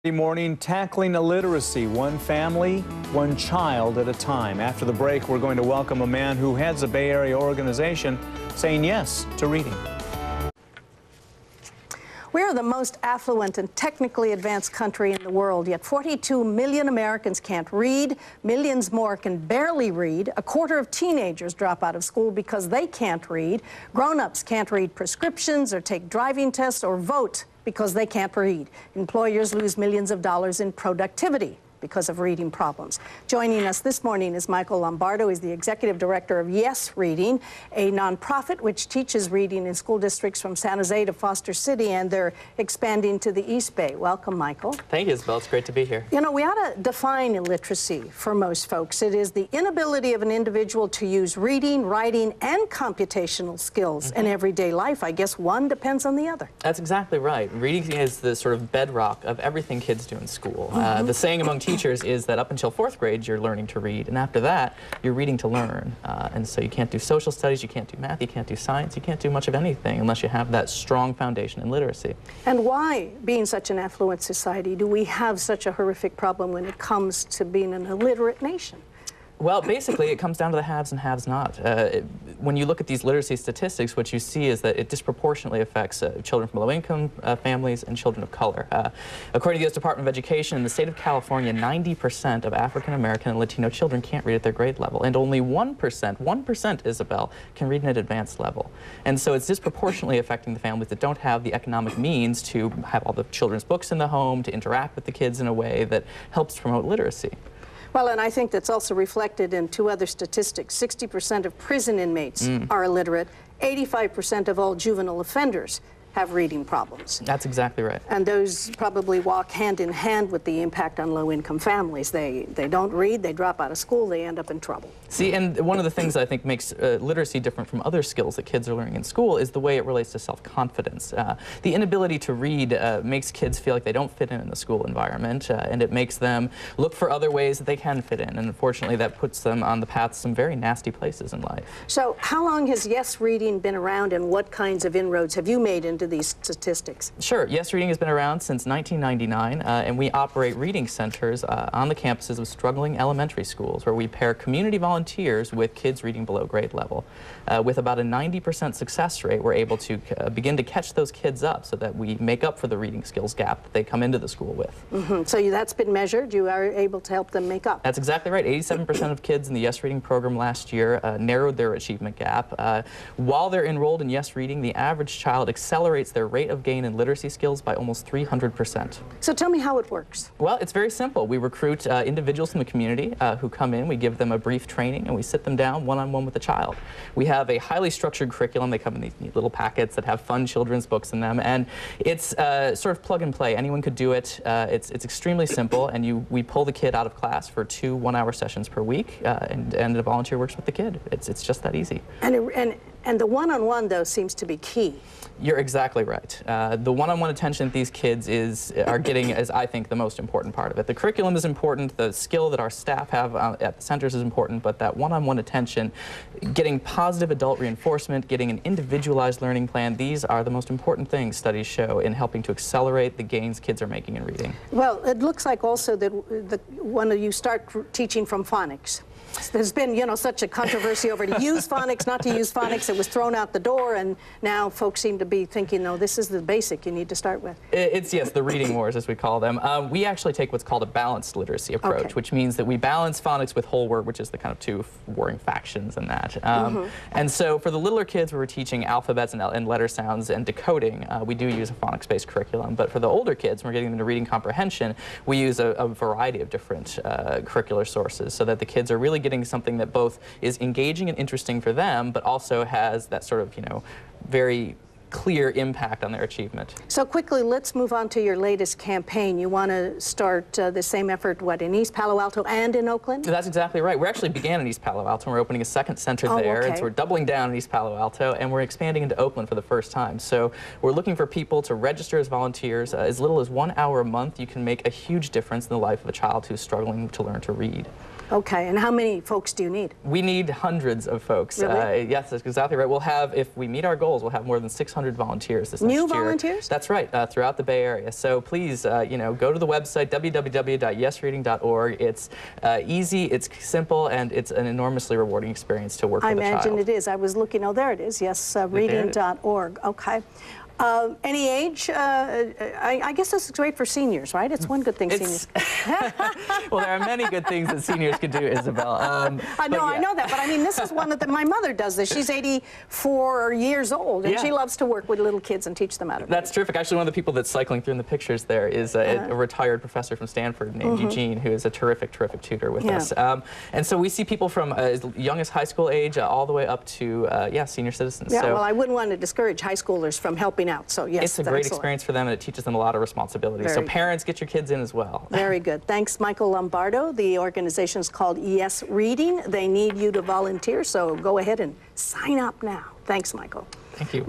Morning, tackling illiteracy, one family, one child at a time. After the break, we're going to welcome a man who heads a Bay Area organization saying yes to reading. We are the most affluent and technically advanced country in the world, yet 42 million Americans can't read, millions more can barely read, a quarter of teenagers drop out of school because they can't read, grown-ups can't read prescriptions or take driving tests or vote because they can't read. Employers lose millions of dollars in productivity because of reading problems. Joining us this morning is Michael Lombardo. He's the executive director of Yes Reading, a nonprofit which teaches reading in school districts from San Jose to Foster City, and they're expanding to the East Bay. Welcome, Michael. Thank you, Isabel. It's great to be here. You know, we ought to define illiteracy for most folks. It is the inability of an individual to use reading, writing, and computational skills in everyday life. I guess one depends on the other. That's exactly right. Reading is the sort of bedrock of everything kids do in school. The saying among teachers is that up until 4th grade you're learning to read, and after that you're reading to learn. And so you can't do social studies, you can't do math, you can't do science, you can't do much of anything unless you have that strong foundation in literacy. And why, being such an affluent society, do we have such a horrific problem when it comes to being an illiterate nation? Well, basically, it comes down to the haves and have-not. When you look at these literacy statistics, what you see is that it disproportionately affects children from low-income families and children of color. According to the U.S. Department of Education, in the state of California, 90% of African-American and Latino children can't read at their grade level, and only 1%, Isabel, can read at advanced level. And so it's disproportionately affecting the families that don't have the economic means to have all the children's books in the home, to interact with the kids in a way that helps promote literacy. Well, and I think that's also reflected in two other statistics. 60% of prison inmates are illiterate. 85% of all juvenile offenders have reading problems. That's exactly right. And those probably walk hand in hand with the impact on low-income families. They don't read, they drop out of school, they end up in trouble. See, and one of the things that I think makes literacy different from other skills that kids are learning in school is the way it relates to self-confidence. The inability to read makes kids feel like they don't fit in the school environment, and it makes them look for other ways that they can fit in, and unfortunately that puts them on the path to some very nasty places in life. So how long has Yes Reading been around, and what kinds of inroads have you made into these statistics? Sure. Yes Reading has been around since 1999, and we operate reading centers on the campuses of struggling elementary schools where we pair community volunteers with kids reading below grade level. With about a 90% success rate, we're able to begin to catch those kids up so that we make up for the reading skills gap that they come into the school with. So that's been measured. You are able to help them make up. That's exactly right. 87% of kids in the Yes Reading program last year narrowed their achievement gap. While they're enrolled in Yes Reading, the average child accelerates their rate of gain in literacy skills by almost 300%. So tell me how it works. Well, it's very simple. We recruit individuals from the community who come in, we give them a brief training, and we sit them down one-on-one with the child. We have a highly structured curriculum. They come in these neat little packets that have fun children's books in them, and it's sort of plug and play. Anyone could do it. It's extremely simple, and we pull the kid out of class for 2 one-hour sessions per week, and a volunteer works with the kid. It's just that easy. And the one-on-one, though, seems to be key. You're exactly right. The one-on-one attention that these kids are getting is, I think, the most important part of it. The curriculum is important, the skill that our staff have at the centers is important, but that one-on-one attention, getting positive adult reinforcement, getting an individualized learning plan, these are the most important things studies show in helping to accelerate the gains kids are making in reading. Well, it looks like also that when you start teaching from phonics, there's been, you know, such a controversy over to use phonics, not to use phonics. It was thrown out the door, and now folks seem to be thinking, no, this is the basic you need to start with. It's, yes, the reading wars, as we call them. We actually take what's called a balanced literacy approach, which means that we balance phonics with whole word, which is the kind of two warring factions in that. And so for the littler kids, we're teaching alphabets and letter sounds and decoding. We do use a phonics-based curriculum, but for the older kids, we're getting them to reading comprehension, we use a variety of different curricular sources so that the kids are really getting something that both is engaging and interesting for them, but also has that sort of, you know, very clear impact on their achievement. So quickly, let's move on to your latest campaign. You want to start the same effort, what, in East Palo Alto and in Oakland? That's exactly right. We actually began in East Palo Alto, and we're opening a second center there, and so we're doubling down in East Palo Alto, and we're expanding into Oakland for the first time. So we're looking for people to register as volunteers. As little as 1 hour a month, you can make a huge difference in the life of a child who's struggling to learn to read. Okay, and how many folks do you need? We need hundreds of folks. Really? Yes, that's exactly right. We'll have, if we meet our goals, we'll have more than 600 600 volunteers this New next year. volunteers? That's right, throughout the Bay Area. So please, you know, go to the website www.yesreading.org. It's easy, it's simple, and it's an enormously rewarding experience to work with a child. I imagine it is. I was looking. Oh, there it is. Yesreading.org. Okay. Any age? I guess this is great for seniors, right? It's one good thing seniors. Well, there are many good things that seniors can do, Isabel. I know that, but I mean, this is one that my mother does this. She's 84 years old, and she loves to work with little kids and teach them how to read. That's terrific. Actually, one of the people that's cycling through in the pictures there is a retired professor from Stanford named Eugene, who is a terrific tutor with us. And so we see people from as young as high school age all the way up to, senior citizens. Yeah, so well, I wouldn't want to discourage high schoolers from helping out, so yes, it's a great experience for them, and it teaches them a lot of responsibility. So parents, get your kids in as well. Very good. Thanks, Michael Lombardo. The organization is called Yes Reading. They need you to volunteer, so go ahead and sign up now. Thanks, Michael. Thank you.